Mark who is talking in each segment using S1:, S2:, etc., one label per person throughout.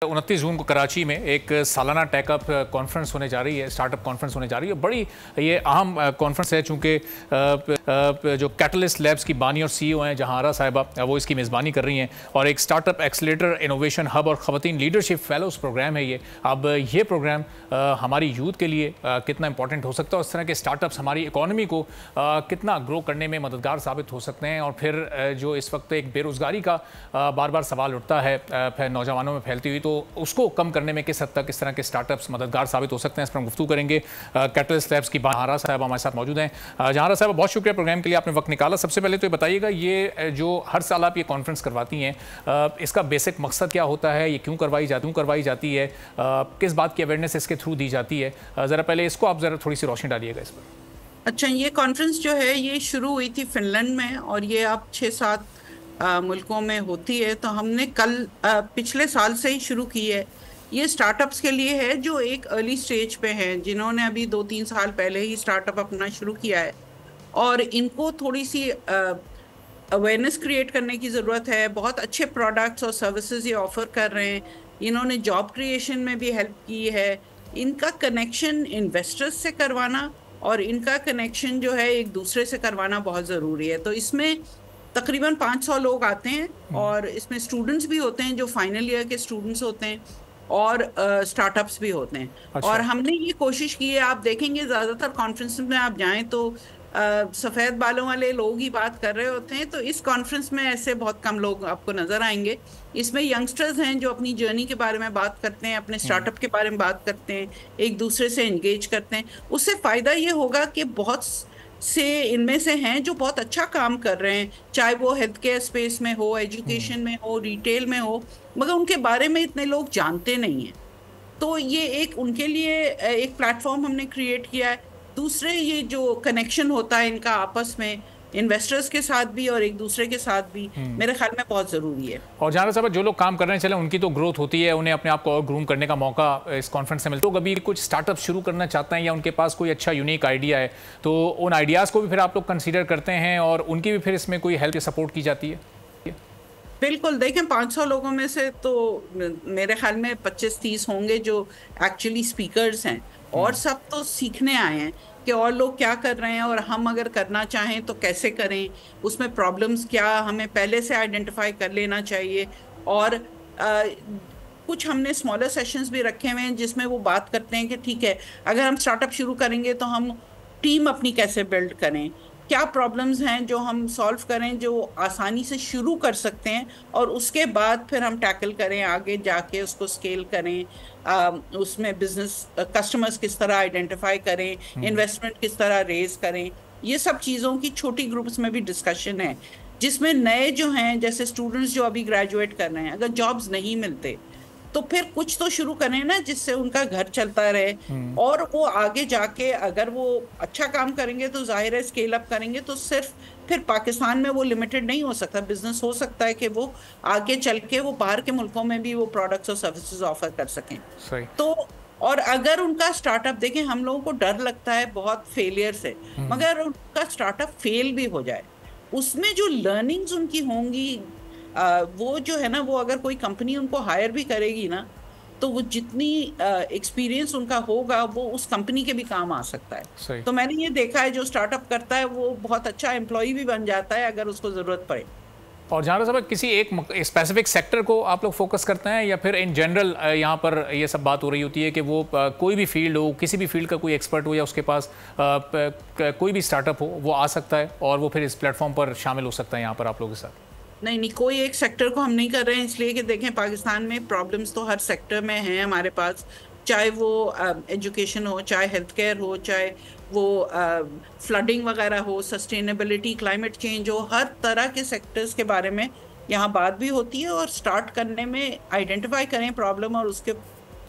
S1: 29 जून को कराची में एक सालाना टेकअप कॉन्फ्रेंस होने जा रही है, स्टार्टअप कॉन्फ्रेंस होने जा रही है। बड़ी ये अहम कॉन्फ्रेंस है चूँकि जो कैटलिस्ट लैब्स की बानी और सीईओ हैं जहांरा साहिबा, वो इसकी मेज़बानी कर रही हैं और एक स्टार्टअप एक्सेलेरेटर इनोवेशन हब और ख़वातीन लीडरशिप फेलोज़ प्रोग्राम है ये। अब ये प्रोग्राम हमारी यूथ के लिए कितना इंपॉर्टेंट हो सकता है, उस तरह के स्टार्टअप्स हमारी इकॉनमी को कितना ग्रो करने में मददगार साबित हो सकते हैं। और फिर जो इस वक्त एक बेरोज़गारी का बार बार सवाल उठता है नौजवानों में फैलती हुई, तो उसको कम करने में किस हद तक इस तरह के स्टार्टअप्स मददगार साबित हो सकते हैं, इस पर हम गुफ्तगू करेंगे। कैटलिस्ट लैब्स की जहांरा साहब हमारे साथ मौजूद हैं। जहांरा साहब, बहुत शुक्रिया प्रोग्राम के लिए, आपने वक्त निकाला। सबसे पहले तो ये बताइएगा, ये जो हर साल आप ये कॉन्फ्रेंस करवाती हैं, इसका बेसिक मकसद क्या होता है, ये क्यों करवाई जाती है, किस बात की अवेयरनेस इसके थ्रू दी जाती है? ज़रा पहले इसको आप ज़रा थोड़ी सी रोशनी डालिएगा इस पर।
S2: अच्छा, ये कॉन्फ्रेंस जो है ये शुरू हुई थी फिनलैंड में और ये अब 6-7 मुल्कों में होती है। तो हमने पिछले साल से ही शुरू की है। ये स्टार्टअप्स के लिए है जो एक अर्ली स्टेज पे हैं, जिन्होंने अभी 2-3 साल पहले ही स्टार्टअप अपना शुरू किया है और इनको थोड़ी सी अवेयरनेस क्रिएट करने की ज़रूरत है। बहुत अच्छे प्रोडक्ट्स और सर्विसेज ये ऑफर कर रहे हैं। इन्होंने जॉब क्रिएशन में भी हेल्प की है। इनका कनेक्शन इन्वेस्टर्स से करवाना और इनका कनेक्शन जो है एक दूसरे से करवाना बहुत ज़रूरी है। तो इसमें तकरीबन 500 लोग आते हैं और इसमें स्टूडेंट्स भी होते हैं जो फाइनल ईयर के स्टूडेंट्स होते हैं और स्टार्टअप्स भी होते हैं।
S1: अच्छा।
S2: और हमने ये कोशिश की है, आप देखेंगे ज़्यादातर कॉन्फ्रेंस में आप जाएं तो सफ़ेद बालों वाले लोग ही बात कर रहे होते हैं। तो इस कॉन्फ्रेंस में ऐसे बहुत कम लोग आपको नज़र आएंगे। इसमें यंगस्टर्स हैं जो अपनी जर्नी के बारे में बात करते हैं, अपने स्टार्टअप के बारे में बात करते हैं, एक दूसरे से एंगेज करते हैं। उससे फ़ायदा ये होगा कि बहुत से इनमें से हैं जो बहुत अच्छा काम कर रहे हैं, चाहे वो हेल्थ केयर स्पेस में हो, एजुकेशन में हो, रिटेल में हो, मगर उनके बारे में इतने लोग जानते नहीं हैं। तो ये एक उनके लिए एक प्लेटफॉर्म हमने क्रिएट किया है। दूसरे, ये जो कनेक्शन होता है इनका आपस में इन्वेस्टर्स के साथ भी और एक दूसरे के साथ भी, मेरे ख्याल में बहुत ज़रूरी है।
S1: और जहां साहब, जो लोग काम कर रहे हैं, चले उनकी तो ग्रोथ होती है, उन्हें अपने आप को और ग्रूम करने का मौका इस कॉन्फ्रेंस से मिलता है। तो कभी कुछ स्टार्टअप शुरू करना चाहते हैं या उनके पास कोई अच्छा यूनिक आइडिया है, तो उन आइडियाज़ को भी फिर आप लोग कंसीडर करते हैं और उनकी भी फिर इसमें कोई हेल्प या सपोर्ट की जाती है?
S2: बिल्कुल, देखें 500 लोगों में से तो मेरे ख्याल में 25-30 होंगे जो एक्चुअली स्पीकर्स हैं और सब तो सीखने आए हैं कि और लोग क्या कर रहे हैं और हम अगर करना चाहें तो कैसे करें, उसमें प्रॉब्लम्स क्या हमें पहले से आइडेंटिफाई कर लेना चाहिए। और कुछ हमने स्मॉलर सेशंस भी रखे हुए हैं जिसमें वो बात करते हैं कि ठीक है, अगर हम स्टार्टअप शुरू करेंगे तो हम टीम अपनी कैसे बिल्ड करें, क्या प्रॉब्लम्स हैं जो हम सॉल्व करें, जो आसानी से शुरू कर सकते हैं और उसके बाद फिर हम टैकल करें, आगे जाके उसको स्केल करें, उसमें बिजनेस कस्टमर्स किस तरह आइडेंटिफाई करें, इन्वेस्टमेंट किस तरह रेज करें। ये सब चीज़ों की छोटी ग्रुप्स में भी डिस्कशन है, जिसमें नए जो हैं, जैसे स्टूडेंट्स जो अभी ग्रेजुएट कर रहे हैं, अगर जॉब्स नहीं मिलते तो फिर कुछ तो शुरू करें ना जिससे उनका घर चलता रहे और वो आगे जाके अगर वो अच्छा काम करेंगे तो जाहिर है स्केल अप करेंगे तो सिर्फ फिर पाकिस्तान में वो लिमिटेड नहीं हो सकता। बिजनेस हो सकता है कि वो आगे चल के वो बाहर के मुल्कों में भी वो प्रोडक्ट्स और सर्विसेज ऑफर कर सकें।
S1: सही।
S2: तो और अगर उनका स्टार्टअप, देखें हम लोगों को डर लगता है बहुत फेलियर से, मगर उनका स्टार्टअप फेल भी हो जाए, उसमें जो लर्निंग्स उनकी होंगी, वो जो है ना, वो अगर कोई कंपनी उनको हायर भी करेगी ना, तो वो जितनी एक्सपीरियंस उनका होगा वो उस कंपनी के भी काम आ सकता है। तो मैंने ये देखा है जो स्टार्टअप करता है वो बहुत अच्छा एम्प्लॉय भी बन जाता है अगर उसको ज़रूरत पड़े।
S1: और जहां साहब, किसी एक स्पेसिफिक सेक्टर को आप लोग फोकस करते हैं या फिर इन जनरल यहाँ पर ये सब बात हो रही होती है कि वो कोई भी फील्ड हो, किसी भी फील्ड का कोई एक्सपर्ट हो या उसके पास कोई भी स्टार्टअप हो, वो आ सकता है और वो फिर इस प्लेटफॉर्म पर शामिल हो सकता है यहाँ पर आप लोगों के साथ?
S2: नहीं, कोई एक सेक्टर को हम नहीं कर रहे हैं, इसलिए कि देखें पाकिस्तान में प्रॉब्लम्स तो हर सेक्टर में हैं हमारे पास, चाहे वो एजुकेशन हो, चाहे हेल्थ केयर हो, चाहे वो फ्लडिंग वगैरह हो, सस्टेनेबिलिटी, क्लाइमेट चेंज हो, हर तरह के सेक्टर्स के बारे में यहाँ बात भी होती है। और स्टार्ट करने में आइडेंटिफाई करें प्रॉब्लम और उसके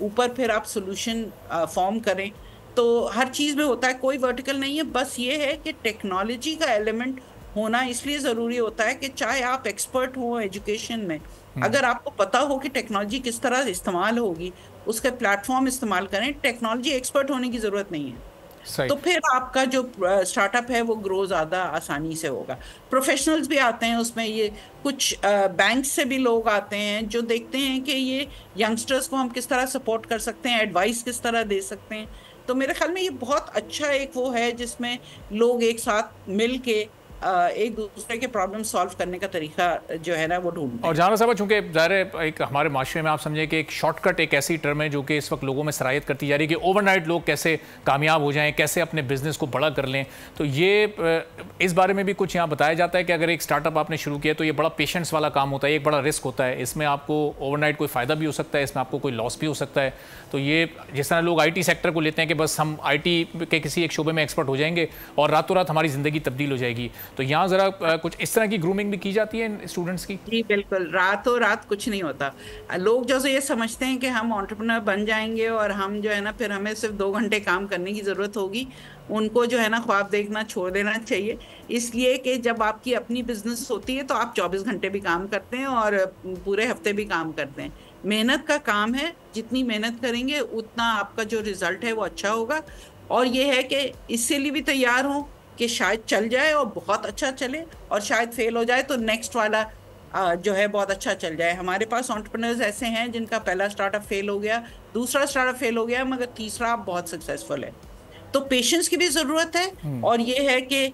S2: ऊपर फिर आप सोल्यूशन फॉर्म करें। तो हर चीज़ में होता है, कोई वर्टिकल नहीं है। बस ये है कि टेक्नोलॉजी का एलिमेंट होना इसलिए ज़रूरी होता है कि चाहे आप एक्सपर्ट हो एजुकेशन में, अगर आपको पता हो कि टेक्नोलॉजी किस तरह इस्तेमाल होगी, उसके प्लेटफॉर्म इस्तेमाल करें। टेक्नोलॉजी एक्सपर्ट होने की ज़रूरत नहीं है। तो फिर आपका जो स्टार्टअप है वो ग्रो ज़्यादा आसानी से होगा। प्रोफेशनल्स भी आते हैं उसमें, ये कुछ बैंक से भी लोग आते हैं जो देखते हैं कि ये यंगस्टर्स को हम किस तरह सपोर्ट कर सकते हैं, एडवाइस किस तरह दे सकते हैं। तो मेरे ख्याल में ये बहुत अच्छा एक वो है जिसमें लोग एक साथ मिल के एक दूसरे के प्रॉब्लम सॉल्व करने का तरीका जो है ना वो ढूंढते हैं।
S1: और जहां साहब, चूंकि ज़ाहिर है एक हमारे माशरे में आप समझे कि एक शॉर्टकट एक ऐसी टर्म है जो कि इस वक्त लोगों में सराहियत करती जा रही है कि ओवरनाइट लोग कैसे कामयाब हो जाएं, कैसे अपने बिजनेस को बड़ा कर लें। तो ये इस बारे में भी कुछ यहाँ बताया जाता है कि अगर एक स्टार्टअप आपने शुरू किया तो ये बड़ा पेशेंस वाला काम होता है, एक बड़ा रिस्क होता है, इसमें आपको ओवरनाइट कोई फ़ायदा भी हो सकता है, इसमें आपको कोई लॉस भी हो सकता है। तो ये जिस तरह लोग IT सेक्टर को लेते हैं कि बस हम IT के किसी एक शोबे में एक्सपर्ट हो जाएंगे और रातों रात हमारी ज़िंदगी तब्दील हो जाएगी, तो यहाँ ज़रा कुछ इस तरह की ग्रूमिंग भी की जाती है स्टूडेंट्स की?
S2: जी बिल्कुल, रातों रात कुछ नहीं होता। लोग जो ये समझते हैं कि हम एंटरप्रेन्योर बन जाएंगे और हम जो है ना फिर हमें सिर्फ 2 घंटे काम करने की ज़रूरत होगी, उनको जो है ना ख्वाब देखना छोड़ देना चाहिए। इसलिए कि जब आपकी अपनी बिजनेस होती है तो आप 24 घंटे भी काम करते हैं और पूरे हफ्ते भी काम करते हैं। मेहनत का काम है, जितनी मेहनत करेंगे उतना आपका जो रिजल्ट है वो अच्छा होगा। और ये है कि इससे लिए भी तैयार हों कि शायद चल जाए और बहुत अच्छा चले, और शायद फेल हो जाए तो नेक्स्ट वाला जो है बहुत अच्छा चल जाए। हमारे पास एंटरप्रेन्योर्स ऐसे हैं जिनका पहला स्टार्टअप फेल हो गया, दूसरा स्टार्टअप फेल हो गया, मगर तीसरा बहुत सक्सेसफुल है। तो पेशेंस की भी ज़रूरत है, और ये है कि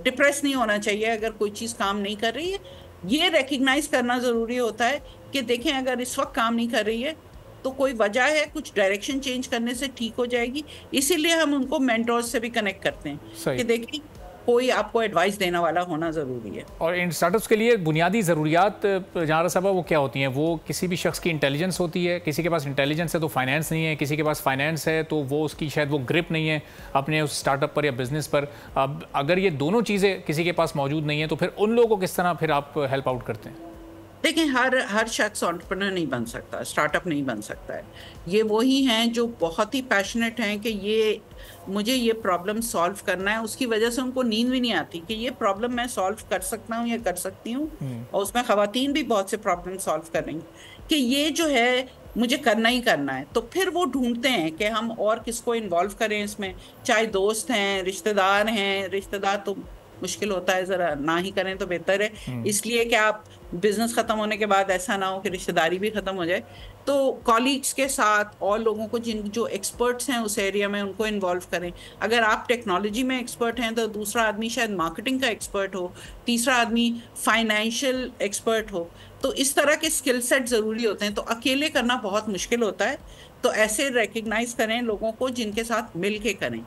S2: डिप्रेस नहीं होना चाहिए अगर कोई चीज़ काम नहीं कर रही है। ये रिकग्नाइज करना ज़रूरी होता है कि देखें अगर इस वक्त काम नहीं कर रही है तो कोई वजह है, कुछ डायरेक्शन चेंज करने से ठीक हो जाएगी। इसीलिए हम उनको मेंटोर्स से भी कनेक्ट करते हैं कि देखिए कोई आपको एडवाइस देने वाला होना ज़रूरी है।
S1: और इन स्टार्टअप्स के लिए बुनियादी ज़रूरियात जहां साहब वो क्या होती हैं? वो किसी भी शख्स की इंटेलिजेंस होती है, किसी के पास इंटेलिजेंस है तो फाइनेंस नहीं है, किसी के पास फाइनेंस है तो वो उसकी शायद वो ग्रिप नहीं है अपने उस स्टार्टअप पर या बिजनेस पर। अब अगर ये दोनों चीज़ें किसी के पास मौजूद नहीं है तो फिर उन लोगों को किस तरह फिर आप हेल्प आउट करते हैं?
S2: देखिए हर शख्स एंटरप्रेन्योर नहीं बन सकता, स्टार्टअप नहीं बन सकता है। ये वही हैं जो बहुत ही पैशनेट हैं कि ये मुझे ये प्रॉब्लम सॉल्व करना है, उसकी वजह से उनको नींद भी नहीं आती कि ये प्रॉब्लम मैं सॉल्व कर सकता हूँ या कर सकती हूँ। और उसमें ख़वातीन भी बहुत से प्रॉब्लम सॉल्व कर रही हैं कि ये जो है मुझे करना ही करना है। तो फिर वो ढूंढते हैं कि हम और किसको इन्वॉल्व करें इसमें, चाहे दोस्त हैं, रिश्तेदार हैं। रिश्तेदार तो मुश्किल होता है, ज़रा ना ही करें तो बेहतर है, इसलिए कि आप बिजनेस ख़त्म होने के बाद ऐसा ना हो कि रिश्तेदारी भी ख़त्म हो जाए। तो कॉलीग्स के साथ और लोगों को जो एक्सपर्ट्स हैं उस एरिया में उनको इन्वॉल्व करें। अगर आप टेक्नोलॉजी में एक्सपर्ट हैं तो दूसरा आदमी शायद मार्केटिंग का एक्सपर्ट हो, तीसरा आदमी फाइनेंशियल एक्सपर्ट हो। तो इस तरह के स्किल सेट ज़रूरी होते हैं। तो अकेले करना बहुत मुश्किल होता है, तो ऐसे रिकग्नाइज करें लोगों को जिनके साथ मिल के करें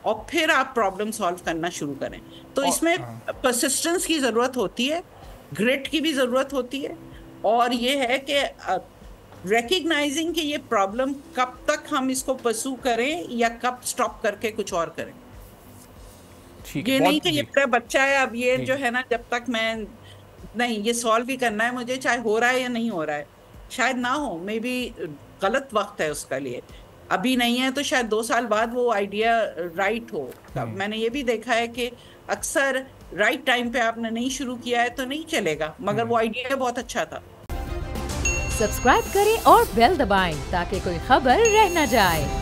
S2: और फिर आप प्रॉब्लम सॉल्व करना शुरू करें। तो इसमें परसिस्टेंस की ज़रूरत होती है, ग्रिट की भी ज़रूरत होती है, और ये है कि रिकग्नाइजिंग कि ये प्रॉब्लम कब तक हम इसको परस्यू करें या कब स्टॉप करके कुछ और करें। ये नहीं कि ये मेरा बच्चा है अब ये जो है ना जब तक मैं नहीं ये सॉल्व ही करना है मुझे, चाहे हो रहा है या नहीं हो रहा है। शायद ना हो, मे बी गलत वक्त है उसका लिए, अभी नहीं है तो शायद 2 साल बाद वो आइडिया राइट हो। मैंने ये भी देखा है कि अक्सर राइट टाइम पे आपने नहीं शुरू किया है तो नहीं चलेगा, मगर वो आइडिया बहुत अच्छा था।
S3: सब्सक्राइब करें और बेल दबाएं ताकि कोई खबर रह न जाए।